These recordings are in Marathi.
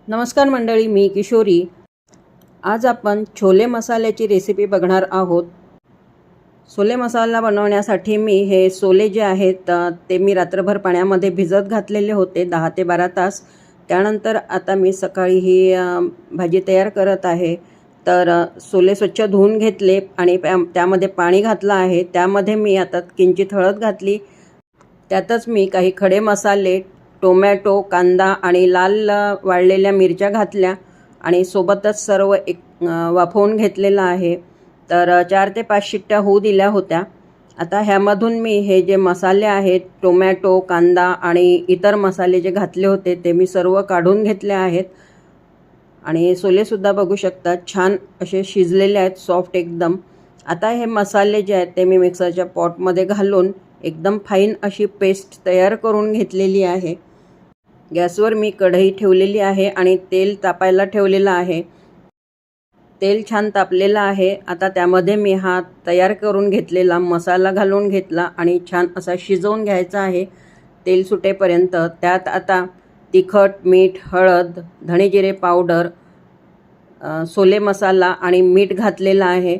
नमस्कार मंडळी, मी किशोरी। आज आपण छोले मसाल्याची रेसिपी बघणार आहोत। छोले मसाला बनवण्यासाठी मी हे छोले जे आहेत ते मी रात्रभर पाण्यामध्ये भिजत घातलेले होते 10 ते 12 तास। त्यानंतर आता मी सकाळी ही भाजी तयार करत आहे। तर छोले स्वच्छ धुवून घेतले आणि त्यामध्ये पाणी घातलं आहे। त्यामध्ये मी आता किंचित हळद घातली। त्यातच मी काही खडे मसाले, टोमॅटो, कांदा आणि लाल वाळलेल्या मिरच्या घातल्या आणि सोबतच सर्व वाफवून घेतलेलं आहे। तर 4 ते 5 शिट्ट्या होऊ दिल्या होत्या। आता ह्यामधून मी हे जे मसाले आहेत, टोमॅटो, कांदा आणि इतर मसाले जे घातले होते ते मी सर्व काढून घेतले आहेत। आणि छोलेसुद्धा बघू शकता छान असे शिजलेले आहेत, सॉफ्ट एकदम। आता हे मसाले जे आहेत ते मी मिक्सरच्या पॉटमध्ये घालून एकदम फाईन अशी पेस्ट तयार करून घेतलेली आहे। गॅसवर मी कढई ठेवलेली आहे आणि तेल तापायला ठेवलेलं आहे। तेल छान तापलेलं आहे। आता त्यामध्ये मी हा तयार करून घेतलेला मसाला घालून घेतला आणि छान असा शिजवून घ्यायचा आहे तेल सुटेपर्यंत। त्यात आता तिखट, मीठ, हळद, धणे जिरे पावडर, छोले मसाला आणि मीठ घातलेलं आहे।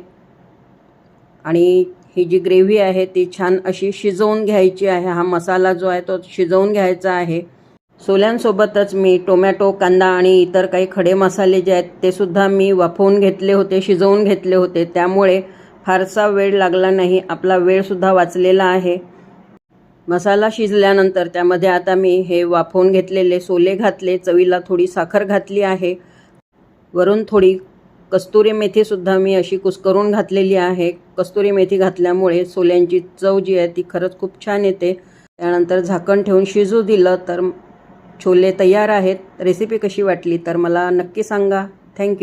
आणि ही जी ग्रेव्ही आहे ती छान अशी शिजवून घ्यायची आहे। हा मसाला जो आहे तो शिजवून घ्यायचा आहे। छोल्यांसोबतच मी टोमॅटो, कांदा आणि इतर काही खडे मसाले जे आहेत ते सुद्धा मी वाफवून घेतले होते, शिजवून घेतले होते। त्यामुळे फारसा वेळ लागला नाही, आपला वेळसुद्धा वाचलेला आहे। मसाला शिजल्यानंतर त्यामध्ये आता मी हे वाफवून घेतलेले छोले घातले, चवीला थोडी साखर घातली आहे। वरून थोडी कस्तुरी मेथीसुद्धा मी अशी कुस्करून घातलेली आहे। कस्तुरी मेथी घातल्यामुळे छोल्यांची चव जी आहे ती खरंच खूप छान येते। त्यानंतर झाकण ठेवून शिजू दिलं तर छोले तयार आहेत। रेसिपी कशी वाटली तर मला नक्की सांगा। थँक्यू।